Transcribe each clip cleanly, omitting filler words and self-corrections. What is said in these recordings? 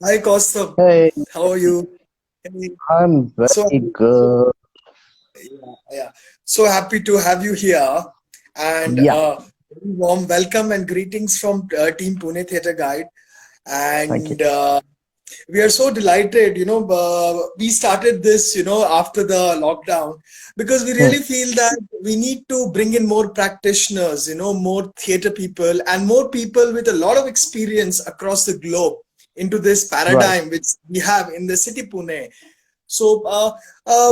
Hi, Kaustav. Hey, How are you? Hey, I'm so very good. yeah, so happy to have you here, and Yeah, very warm welcome and greetings from Team Pune Theatre Guide. thank you. And we are so delighted. We started this, after the lockdown because we Hmm, really feel that we need to bring in more practitioners, more theatre people and more people with a lot of experience across the globe into this right. paradigm which we have in the city Pune. So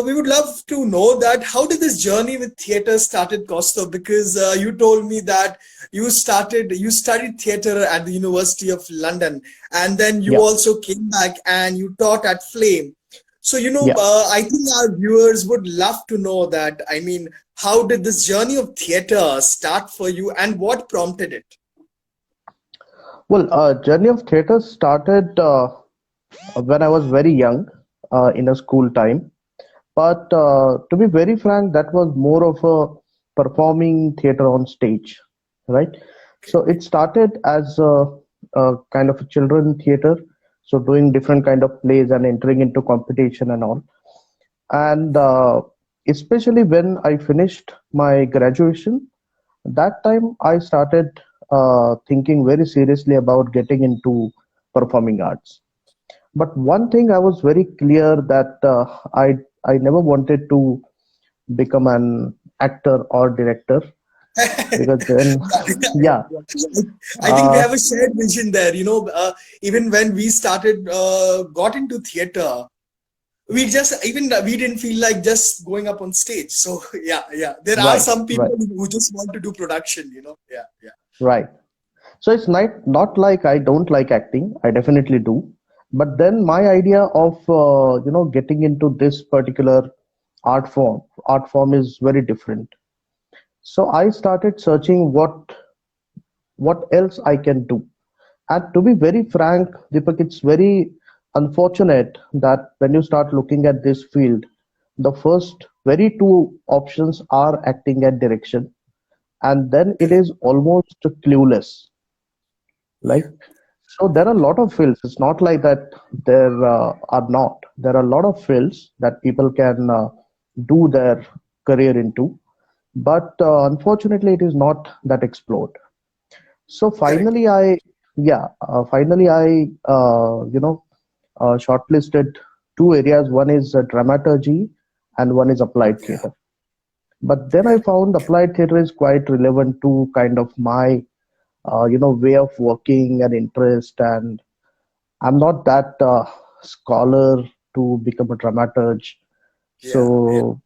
we would love to know that how did this journey with theater started, Costa? Because you told me that you studied theater at the University of London, and then you Yeah, also came back and you taught at Flame. So yeah. I think our viewers would love to know that. I mean, how did this journey of theater start for you, and what prompted it? Well, journey of theater started when I was very young, in a school time. But to be very frank, that was more of a performing theater on stage, right? So it started as a kind of a children theater, so doing different kind of plays and entering into competition and all. And especially when I finished my graduation, that time I started thinking very seriously about getting into performing arts. But one thing I was very clear that I never wanted to become an actor or director, because then yeah, I think we uh, have a shared vision there. Even when we started, got into theater, we didn't feel like just going up on stage. So yeah. There are right, some right, people who just want to do production. Yeah. right. So it's not like I don't like acting. I definitely do. But then my idea of getting into this particular art form is very different. So I started searching what else I can do. And to be very frank, Deepak, it's very unfortunate that when you start looking at this field, the first very two options are acting and direction, and then it Correct. is almost clueless. Like, Yeah. so there are a lot of fields. It's not like that there are not. There are a lot of fields that people can do their career into, but unfortunately, it is not that explored. So Correct. finally I shortlisted two areas. One is dramaturgy, and one is applied Yeah. theater. But then I Correct. found applied theater is quite relevant to kind of my way of working and interest, and I'm not that scholar to become a dramaturge. Yeah. So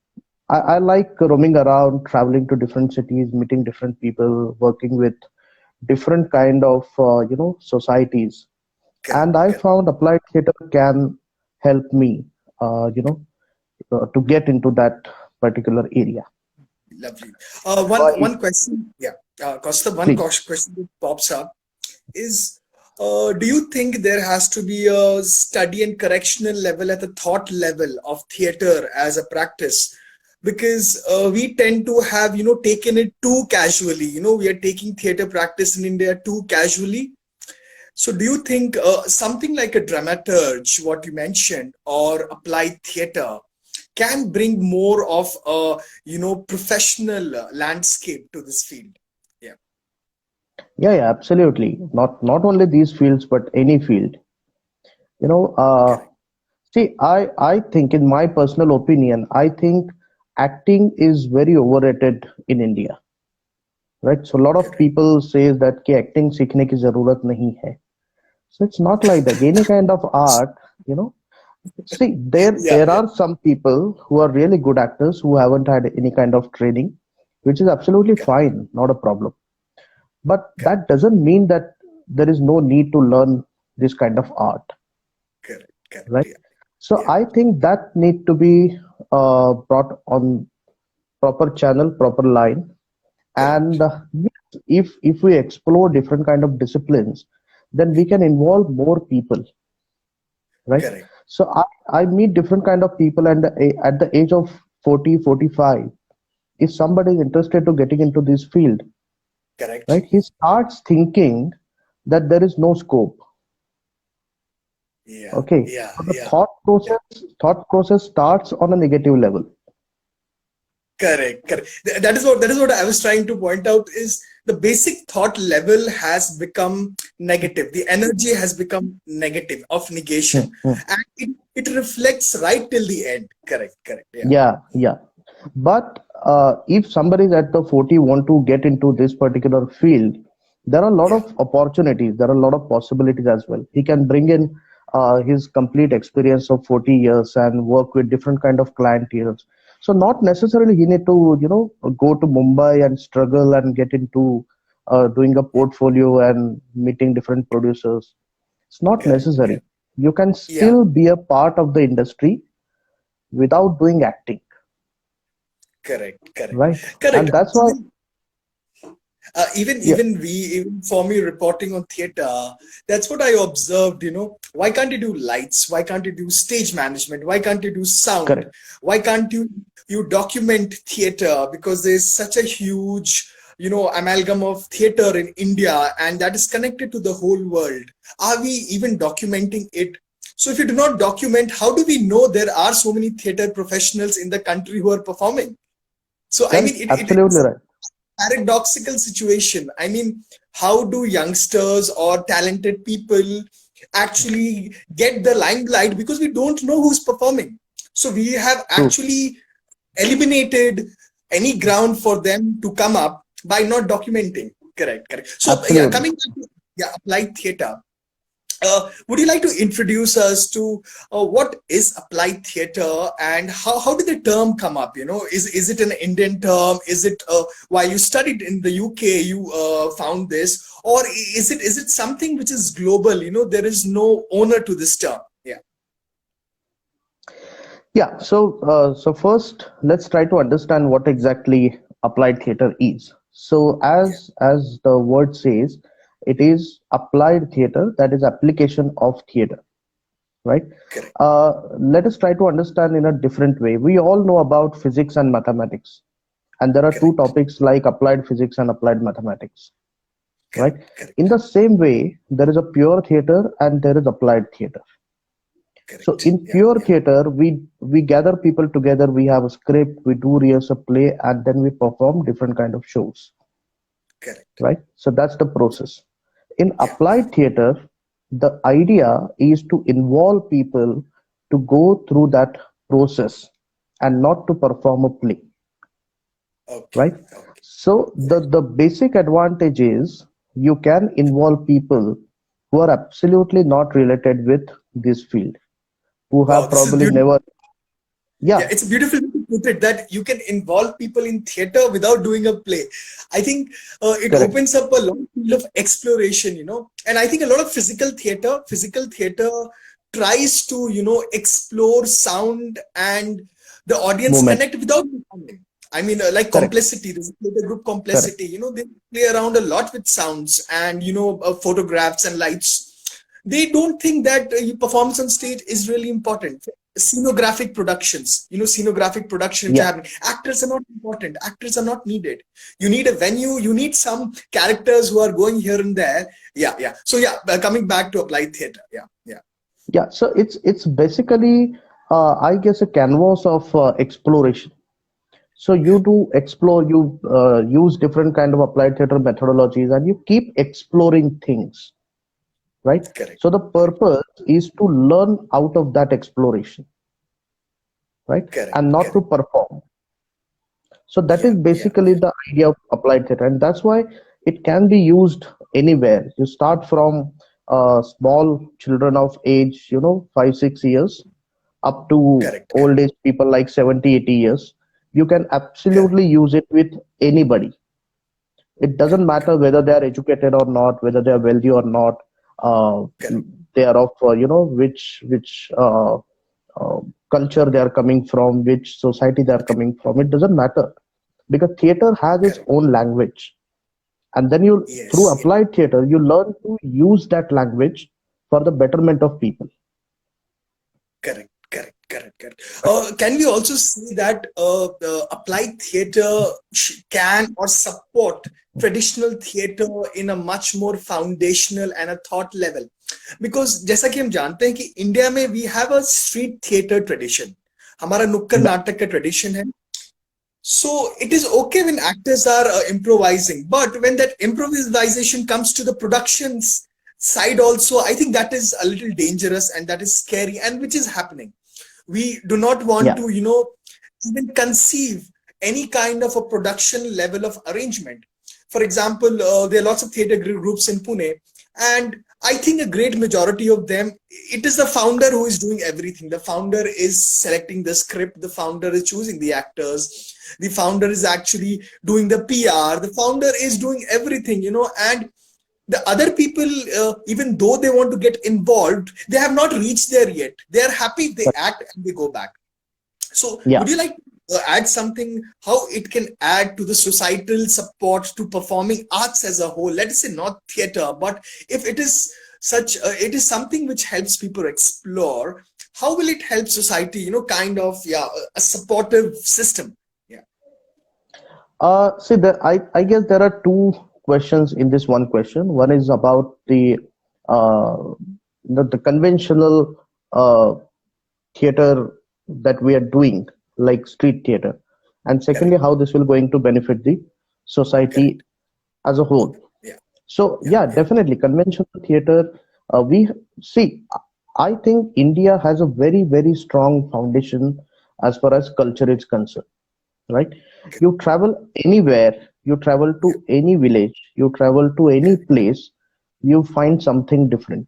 I like roaming around, traveling to different cities, meeting different people, working with different kind of societies. Correct. And I Correct. found applied theater can help me, uh, you know, to get into that particular area. Lovely. So I One question. Yeah. Costa, please. question that pops up is, do you think there has to be a study and correctional level at the thought level of theater as a practice? Because we tend to have, taken it too casually. We are taking theater practice in India too casually. So do you think something like a dramaturge, what you mentioned, or applied theater can bring more of a, professional landscape to this field? Yeah. Yeah, absolutely. Not only these fields, but any field. You know, uh, Correct. See, I think, in my personal opinion, I think acting is very overrated in India, right? So a lot of Correct. people says that कि acting सीखने की जरूरत नहीं है. So it's not like that. Any kind of art, you know. See, Yeah. there Yeah. are some people who are really good actors who haven't had any kind of training, which is absolutely Correct. fine, not a problem. But Correct. that doesn't mean that there is no need to learn this kind of art, Correct. Correct. right? Yeah. So Yeah. I think that need to be brought on proper channel, proper line. And Correct. yes, if we explore different kind of disciplines, then we can involve more people, right? Correct. So I meet different kind of people, and at the age of 40, 45, if somebody is interested to getting into this field, Correct. right, he starts thinking that there is no scope, yeah, Okay, yeah, so the yeah, yeah. thought process starts on a negative level. Correct, correct. That is what I was trying to point out is the basic thought level has become negative. The energy has become negative of Hmm, negation, hmm. and it reflects right till the end. Correct, correct. Yeah, Yeah, yeah. But if somebody is at the 40 want to get into this particular field, there are a lot yeah, of opportunities, there are a lot of possibilities as well. He can bring in his complete experience of 40 years and work with different kind of clienteles. So not necessarily he need to, go to Mumbai and struggle and get into doing a yeah. portfolio and meeting different producers. It's not Correct, necessary. correct. You can Yeah, still be a part of the industry without doing acting, correct, correct, right? correct. And that's why, Even even yeah, even for me reporting on theater, that's what I observed. Why can't you do lights? Why can't you do stage management? Why can't you do sound? correct, Why can't you document theater? Because there's such a huge amalgam of theater in India, and that is connected to the whole world. Are we even documenting it? So if you do not document, how do we know there are so many theater professionals in the country who are performing? So I mean, correct, it absolutely is right. paradoxical situation. I mean, how do youngsters or talented people actually get the limelight because we don't know who's performing? So we have True, actually eliminated any ground for them to come up by not documenting. Correct, correct. So yeah, absolutely. coming back to applied theater. Would you like to introduce us to what is applied theater and how did the term come up? Is it an Indian term? Is it while you studied in the UK you found this, or is it something which is global? There is no owner to this term. Yeah, Yeah, so first let's try to understand what exactly applied theater is. So yeah, as the word says, it is applied theater, that is application of theater, right? correct, Let us try to understand in a different way. We all know about physics and mathematics, and there are two correct, topics like applied physics and applied mathematics, right? correct, In correct, the same way, there is a pure theater and there is applied theater. So correct. in Yeah, pure yeah, theater, we gather people together, we have a script, we do rehearse a play, and then we perform different kind of shows, correct. right? So that's the process. In Yeah, yeah. applied theater, the idea is to involve people to go through that process and not to perform a play, Okay, right? okay. So Yeah, the basic advantage is you can involve people who are absolutely not related with this field, who wow, have this is probably beautiful. never, Yeah, yeah, it's a beautiful way to put it that you can involve people in theater without doing a play. I think it correct, opens up a lot of exploration, and I think a lot of physical theater tries to, explore sound and the audience movement, connect without performing. I mean, like correct, Complexity, there's a theater group correct, Complexity, they play around a lot with sounds and, photographs and lights. They don't think that performance on stage is really important. Scenographic productions, scenographic production which are yeah, happening. Actors are not important. Actors are not needed. You need a venue. You need some characters who are going here and there. Yeah, yeah. So yeah, coming back to applied theater. Yeah, yeah. yeah. So it's basically, I guess, a canvas of exploration. So you do explore, you use different kind of applied theater methodologies, and you keep exploring things, right? Correct, So the correct, purpose is to learn out of that exploration, right? correct, And not to correct. perform. So that is Yeah, yeah, basically yeah. the idea of applied theater, and that's why it can be used anywhere. You start from small children of age, 5, 6 years, up to Correct, correct, old age people like 70, 80 years. You can correct, absolutely use it with anybody. It doesn't correct, matter correct, whether they are educated or not, whether they are wealthy or not. Uh, correct, they are of which culture they are coming from, which society they are coming from. It doesn't matter because theater has its correct. own language, and then you through Yes, yes. applied theater you learn to use that language for the betterment of people. Correct, correct, correct, correct. Can we also see that applied theater can or support traditional theater in a much more foundational and a thought level? Because जैसा कि हम जानते हैं कि India में we have a street theatre tradition, हमारा नुक्कड़ नाटक का ट्रेडिशन है. So it is okay when actors are improvising, but when that improvisation comes to the productions side also, I think that is a little dangerous and that is scary, and which is happening. We do not want Yeah. to, even conceive any kind of a production level of arrangement. For example, there are lots of theater groups in Pune, and I think a great majority of them, it is the founder who is doing everything. The founder is selecting the script, the founder is choosing the actors, the founder is actually doing the PR, the founder is doing everything, and the other people, even though they want to get involved, they have not reached there yet. They are happy, they act and they go back. So, Yeah. would you like to add something how it can add to the societal support to performing arts as a whole? Let us say not theater, but if it is it is something which helps people explore. How will it help society? Kind of, yeah, a supportive system. Yeah, See, I guess there are two questions in this one question. One is about uh, the conventional uh, theater that we are doing, like street theater, and secondly, correct, how this will going to benefit the society correct. as a Whole. whole. Yeah, So yeah, yeah, yeah, definitely conventional theater. We see. I think India has a very strong foundation as far as culture is concerned. Right? correct. You travel anywhere, you travel Yeah, to any village, you travel to any correct, place, you find something different.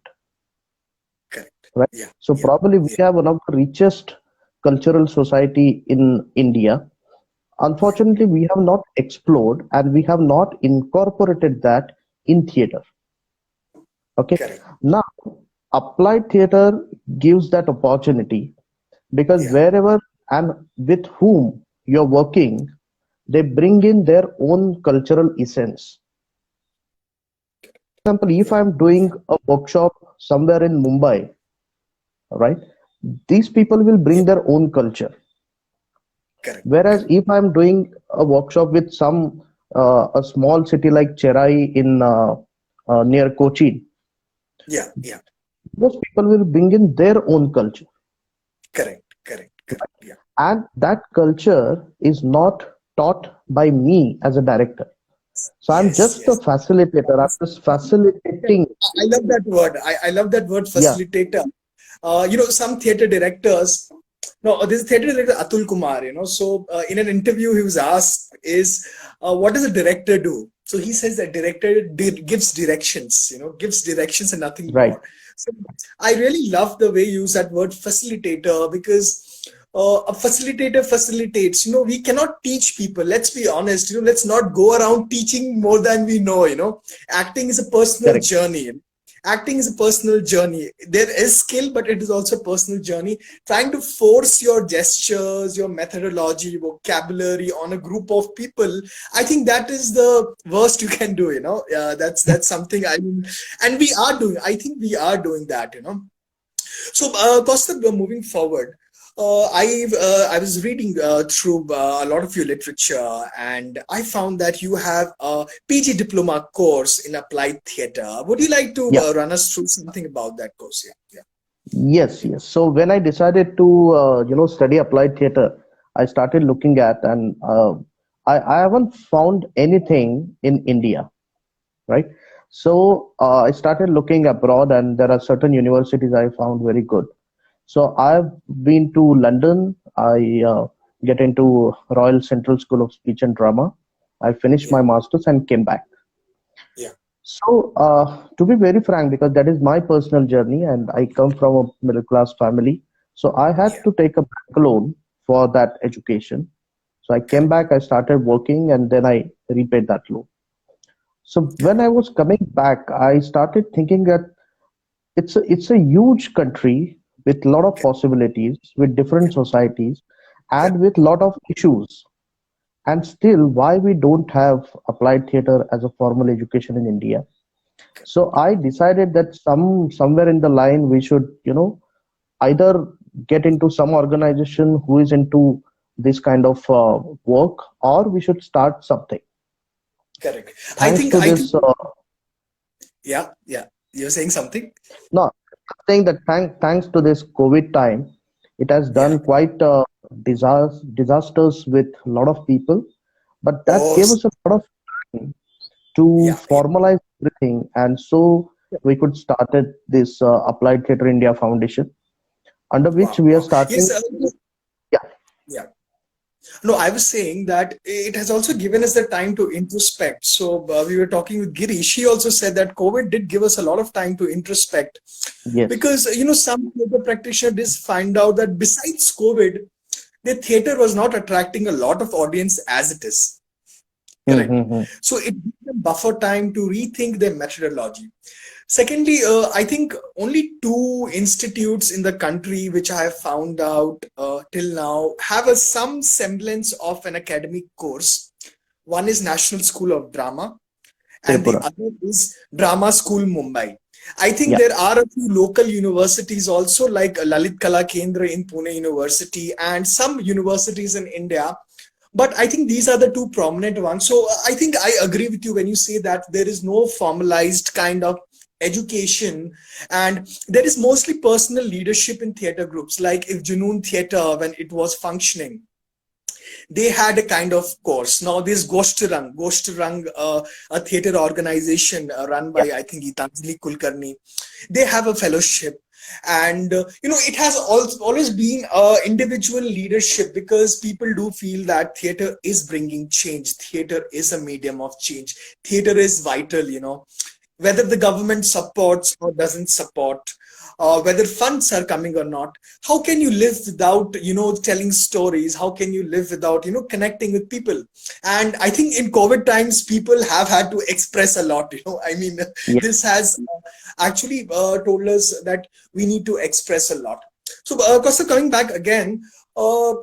correct. Right? Yeah, So yeah, probably we yeah, have one of the richest cultural society in India. yeah. Unfortunately, we have not explored and we have not incorporated that in theater. Okay. Correct. Now, applied theater gives that opportunity because Yeah, wherever and with whom you're working, they bring in their own cultural essence. For example, if yeah, I'm doing yeah. a workshop somewhere in Mumbai, right, these people will Yeah, bring their own culture. correct, Whereas correct. if I'm doing a workshop with some a small city like Chennai in near Cochin, Yeah, yeah. those people will bring in their own culture, Correct, correct, correct. Yeah. and that culture is not taught by me as a director. So I'm Yes, just a yes. facilitator. I'm just facilitating. I love that word. I love that word, Yeah, facilitator. Some theater directors. No, this theater director Atul Kumar. So in an interview, he was asked, "Is what does a director do?" So he says that director gives directions. Gives directions and nothing right. more. So I really love the way you use that word facilitator, because a facilitator facilitates. We cannot teach people. Let's be honest. Let's not go around teaching more than we know. Acting is a personal Correct. journey. Acting is a personal journey. There is skill, but it is also a personal journey. Trying to force your gestures, your methodology, vocabulary on a group of people, I think that is the worst you can do. That's something, I mean, and we are doing. I think we are doing that. So, Kaustubh, moving forward, I was reading through a lot of your literature, and I found that you have a PG diploma course in applied theater. Would you like to Yeah. run us through something about that course? Yeah, Yes, yes. So when I decided to, study applied theater, I started looking at, and I haven't found anything in India, right? So I started looking abroad, and there are certain universities I found very good. So I've been to London. I get into Royal Central School of Speech and Drama. I finished yeah, my masters and came back. yeah, So, to be very frank, because that is my personal journey and I come from a middle class family, so I had yeah. to take a bank loan for that education. So I came Correct, back, I started working, and then I repaid that loan. So when correct. I was coming back, I started thinking that it's a huge country with a lot of Okay. possibilities, with Yeah, different societies, correct, and with a lot of issues. And still, why we don't have applied theater as a formal education in India? So I decided that somewhere in the line we should, either get into some organization who is into this kind of work, or we should start something. correct. I Thanks think, to this, yeah, yeah. You're saying something? No, I'm saying that thanks to this COVID time, it has Yeah. done quite disasters with a lot of people, but that Oh, gave us a lot of time to yeah, yeah. formalize everything, and so we could started this Applied Theatre India Foundation, under which Wow, we are wow. Yes, starting. Yeah, yeah. No, I was saying that it has also given us the time to introspect. So we were talking with Girish. She also said that COVID did give us a lot of time to introspect yes. because some theater practitioners did find out that besides COVID, the theater was not attracting a lot of audience as it is. Correct. Mm-hmm. So it gives them buffer time to rethink their methodology. Secondly, I think only two institutes in the country which I have found out till now have some semblance of an academic course. One is National School of Drama, and the Tripura. other is Drama School Mumbai. I think Yeah. there are a few local universities also, like Lalit Kala Kendra in Pune University, and some universities in India. But I think these are the two prominent ones. So I think I agree with you when you say that there is no formalized kind of education, and there is mostly personal leadership in theater groups. Like if Junoon Theater, when it was functioning, they had a kind of course. Now this Ghoshtrang, a theater organization run Yeah. by I think Gitanjali Kulkarni, they have a fellowship. And it has always been individual leadership, because people do feel that theater is bringing change. Theater is a medium of change. Theater is vital, whether the government supports or doesn't support, whether funds are coming or not. How can you live without telling stories? How can you live without connecting with people? And I think in COVID times people have had to express a lot. I mean, Yeah. this has actually told us that we need to express a lot. So Costa, coming back again,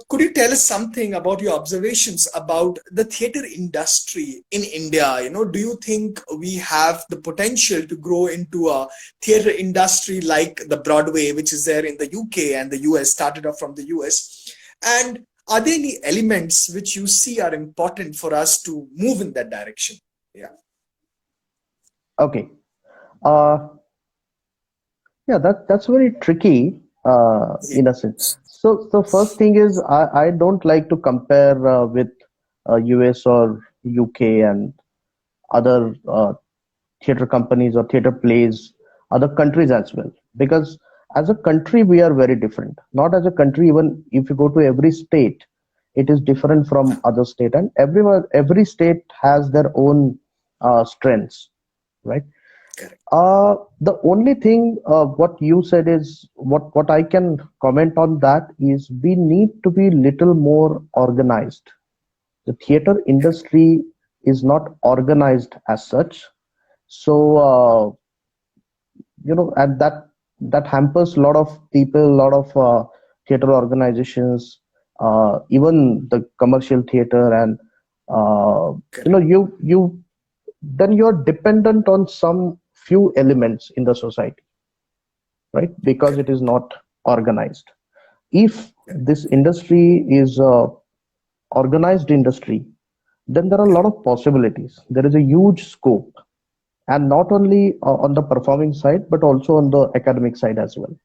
could you tell us something about your observations about the theater industry in India? Do you think we have the potential to grow into a theater industry like the Broadway, which is there in the UK and the US, started off from the US? And are there any elements which you see are important for us to move in that direction? Yeah. Okay. Uh, yeah, that's very tricky Yeah. in a sense. So the first thing is I don't like to compare with US or UK and other theater companies or theater plays, other countries as well. Because as a country, we are very different. Not as a country, even if you go to every state, it is different from other state, and every state has their own strengths, right? Correct. The only thing what you said is what I can comment on that is we need to be little more organized. The theater industry is not organized as such, so and that hampers a lot of people, a lot of theater organizations, even the commercial theater, and uh, Correct. you then you're dependent on some few elements in the society, right? Because it Correct. is not organized. If Correct. this industry is a organized industry, then there are a lot of possibilities. There is a huge scope, and not only on the performing side, but also on the academic side as well.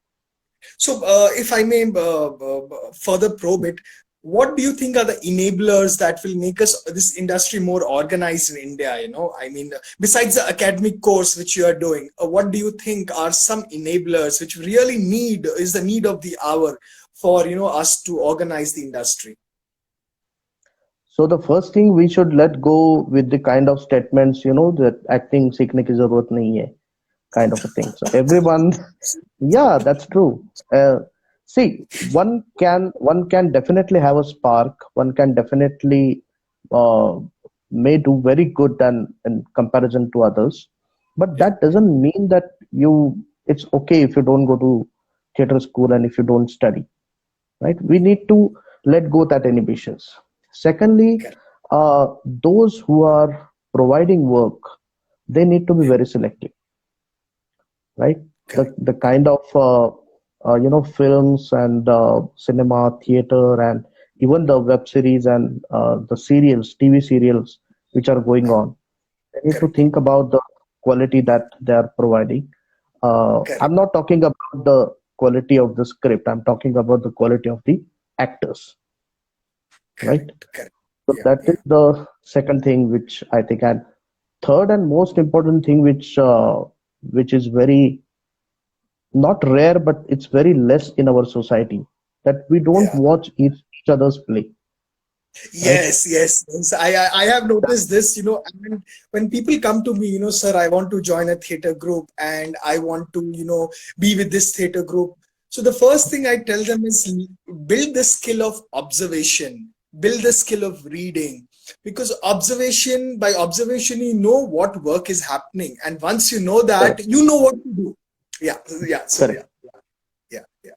So, if I may further probe it, what do you think are the enablers that will make us this industry more organized in India? I mean, besides the academic course which you are doing, what do you think are some enablers which really is the need of the hour for us to organize the industry? So the first thing, we should let go with the kind of statements, that acting सीखने की जरूरत नहीं है, kind of a thing. So everyone, yeah, that's true. See, one can definitely have a spark. One can definitely uh, may do very good than in comparison to others, but Yeah, that doesn't mean that it's okay if you don't go to theater school and if you don't study, right? We need to let go that inhibitions. Secondly, correct, those who are providing work, they need to be yeah, very selective, right? correct, The kind of films and cinema, theater, and even the web series and the serials, TV serials which are going on. They need to correct, think about the quality that they are providing. Correct. I'm not talking about the quality of the script. I'm talking about the quality of the actors, right? Correct. Correct. So Yeah. that is Yeah. the second thing which I think, and third and most important thing which is very not rare, but it's very less in our society, that we don't Yeah. watch each other's play, right? Yes, yes, yes. I have noticed this, and when people come to me, sir, I want to join a theater group and I want to, be with this theater group. So the first thing I tell them is build the skill of observation, build the skill of reading. Because by observation, you know what work is happening. And once you know that, Correct, you know what to do. Yeah, yeah. So yeah, correct. yeah, yeah.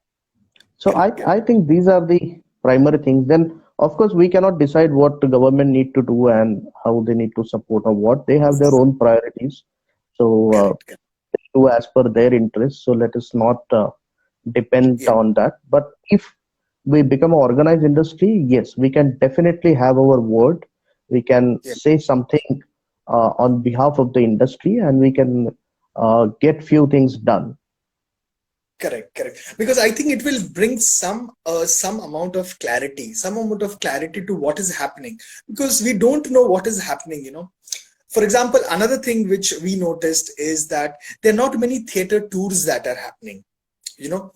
So Correct, I correct. think these are the primary things. Then, of course, we cannot decide what the government need to do and how they need to support or what. They have their own priorities. So, Correct, correct. do as per their interests. So let us not depend Yeah, on that. But if we become an organized industry, yes, we can definitely have our word. We can yeah. say something on behalf of the industry, and we can get few things done. Correct, correct. Because I think it will bring some amount of clarity, to what is happening. Because we don't know what is happening. For example, another thing which we noticed is that there are not many theater tours that are happening. You know,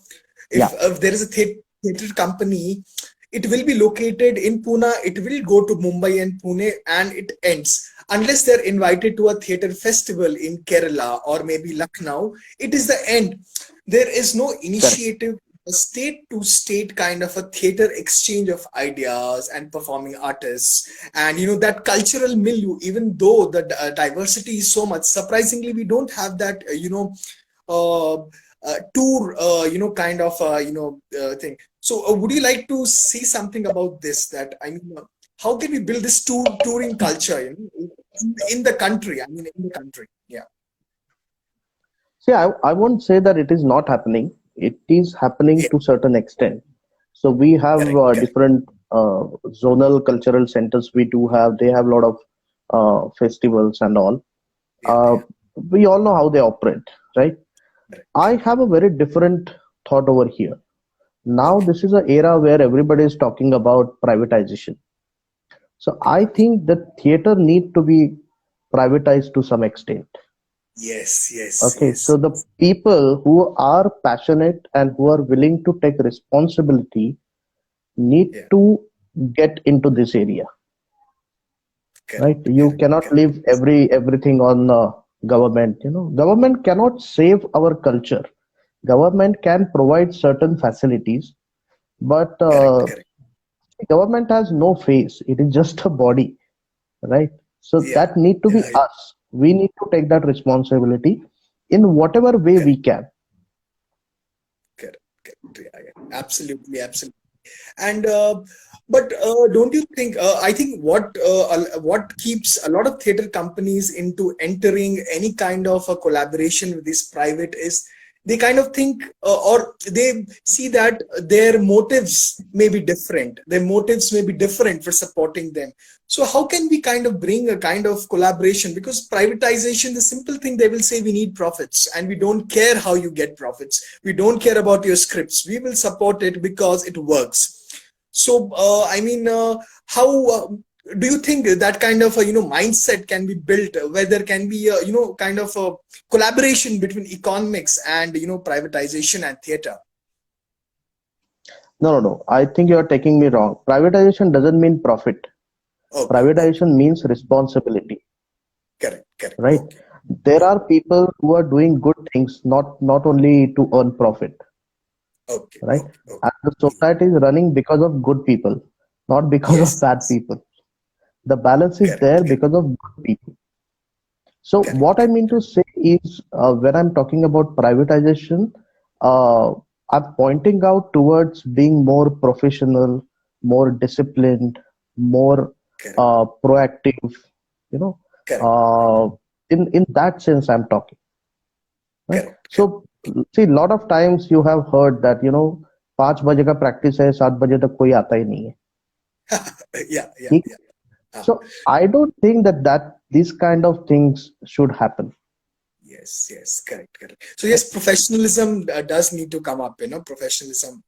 Yeah, if there is a theater company, it will be located in Pune, it will go to Mumbai and Pune, and it ends. Unless they're invited to a theater festival in Kerala or maybe Lucknow, it is the end. There is no correct. initiative, a state to state kind of a theater exchange of ideas and performing artists. And that cultural milieu, even though the diversity is so much, surprisingly, we don't have that, uh, tour, kind of, thing. So, would you like to see something about this? That I mean, how can we build this touring culture, in the country? I mean, in the country. Yeah. See, I won't say that it is not happening. It is happening Yeah. to certain extent. So we have Correct. Correct. different zonal cultural centers. We do have. They have a lot of festivals and all. Yeah. Uh, Yeah. we all know how they operate, right? Correct. I Correct. have a very different thought over here. Now, Okay. this is an era where everybody is talking about privatization. So I Okay. think the theater need to be privatized to some extent. Yes. Yes. Okay, so Yes. the people who are passionate and who are willing to take responsibility need Yeah. to get into this area, right? Correct. You Correct. cannot Correct. leave everything on government. Government cannot save our culture. Government can provide certain facilities, but Correct. Correct. government has no face. It is just a body, right? So Yeah. that need to be Yeah. Yeah. us. We need to take that responsibility in whatever way we Correct. can. Correct. Correct. Yeah. Yeah. Absolutely. Absolutely. And but don't you think? I think what keeps a lot of theater companies into entering any kind of a collaboration with this private is they kind of think, or they see that their motives may be different. Their motives may be different for supporting them. So how can we kind of bring a kind of collaboration? Because privatization, the simple thing they will say, we need profits, and we don't care how you get profits. We don't care about your scripts. We will support it because it works. So, I mean, how do you think that kind of a mindset can be built, where there can be a kind of a collaboration between economics and privatization and theater? No, no, no. I think you are taking me wrong. Privatization doesn't mean profit. Okay, okay, Privatization means responsibility, correct, correct, right? okay, There yeah, are people who are doing good things, not only to earn profit, okay, right? okay, okay, And the society is running because of good people, not because of yes, bad yes, people. The balance is correct, there correct, because of good people. So correct, what I correct, mean to say is, when I'm talking about privatization, uh, I'm pointing out towards being more professional, more disciplined, more correct, proactive. You know, correct, uh, in that sense, I'm talking, right? correct, correct. So see, a lot of times you have heard that 5 बजे का practice है 7 बजे तक कोई आता ही नहीं है. Yeah, yeah, ठीक? yeah. So I don't think that these kind of things should happen. Yes, correct. So yes, professionalism does need to come up. Professionalism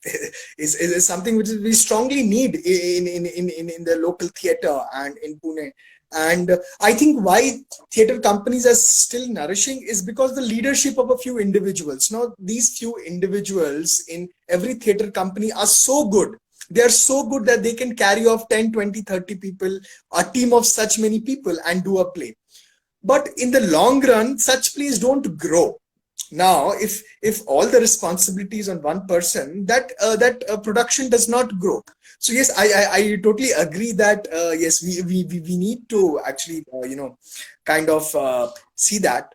is something which we strongly need in the local theater and in Pune. And I think why theater companies are still nourishing is because the leadership of a few individuals. Now, these few individuals in every theater company are so good. They are so good that they can carry off 10, 20, 30 people, a team of such many people, and do a play. But in the long run, such plays don't grow. Now, if all the responsibilities on one person, that production does not grow. So yes, I totally agree that yes, we need to actually kind of see that.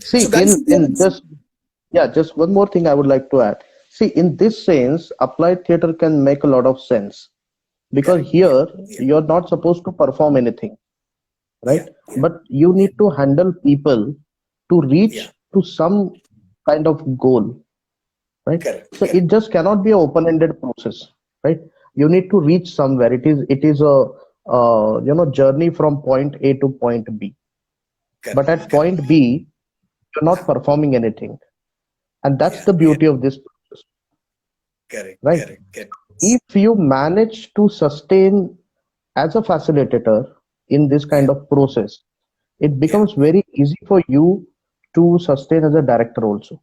See, So guys, in just yeah, just one more thing I would like to add. See, in this sense, applied theater can make a lot of sense because correct, yeah, here yeah, you're not supposed to perform anything, right? yeah, yeah, But you yeah, need to handle people to yeah, reach to some kind of goal, right? correct, So it correct, just cannot be an open-ended process, right? You need to reach somewhere. It is a journey from point A to point B. But correct, at correct, point B, you're not performing anything, and that's yeah, the yeah, beauty of this process, correct, right? correct, correct, If you manage to sustain as a facilitator in this yeah, kind of process, it yeah, becomes very easy for you to sustain as a director also,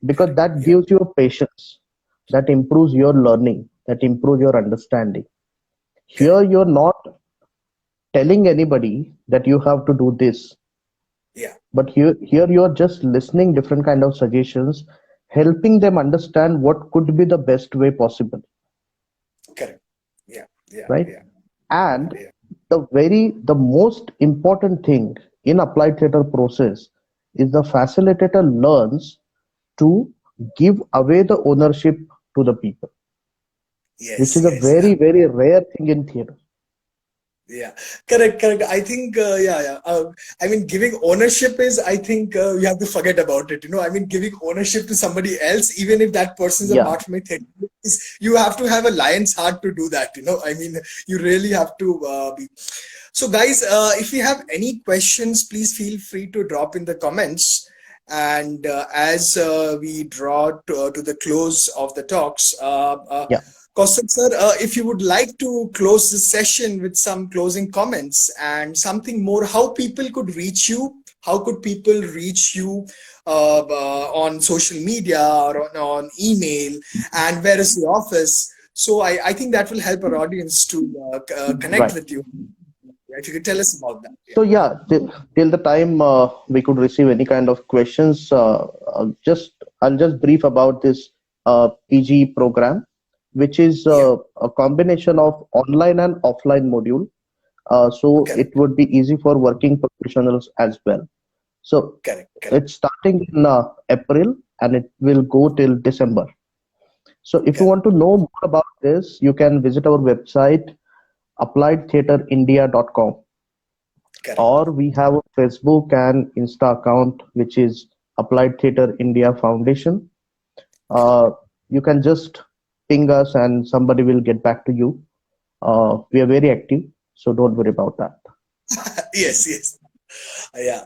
because correct, that yeah, gives you a patience, that improves your learning, that improves your understanding. correct, Here you're not telling anybody that you have to do this, yeah, but here you're just listening different kind of suggestions, helping them understand what could be the best way possible, correct, yeah, yeah, right? yeah, And yeah, the most important thing in applied theater process is the facilitator learns to give away the ownership to the people, which yes, is a yes. very very rare thing in theater. Yeah, correct. I think, yeah. I mean, giving ownership is, I think, you have to forget about it. I mean, giving ownership to somebody else, even if that person is a Yeah, part from a theater, you have to have a lion's heart to do that. I mean, you really have to be. So, guys, if you have any questions, please feel free to drop in the comments. And as we draw to the close of the talks, yeah. Kaustubh sir, if you would like to close this session with some closing comments and something more, how people could reach you, how could people reach you on social media or on email, and where is the office? So I think that will help our audience to connect Right. with you. If you could tell us about that. Yeah. So yeah, till the time we could receive any kind of questions, I'll just brief about this PG program, which is Yeah. a combination of online and offline module. So it Correct. would be easy for working professionals as well. So Correct. it's starting in April and it will go till December. So if you Correct. want to know more about this, you can visit our website appliedtheatreindia.com, Correct. or we have a Facebook and Insta account which is Applied Theatre India Foundation. Correct. Uh, you can just ping us and somebody will get back to you. We are very active, so don't worry about that. Yes. Yeah.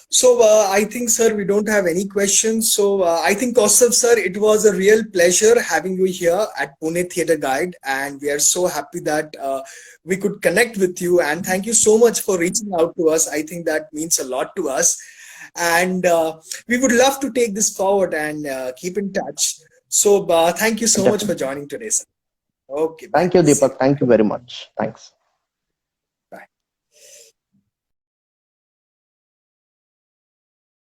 So I think, sir, we don't have any questions. So I think, Kaustubh, sir, it was a real pleasure having you here at Pune Theatre Guide, and we are so happy that we could connect with you. And thank you so much for reaching out to us. I think that means a lot to us, and we would love to take this forward and keep in touch. So thank you so much for Definitely. joining today, sir. Okay, bye. Thank you, See you. Deepak. Thank you very much. Thanks.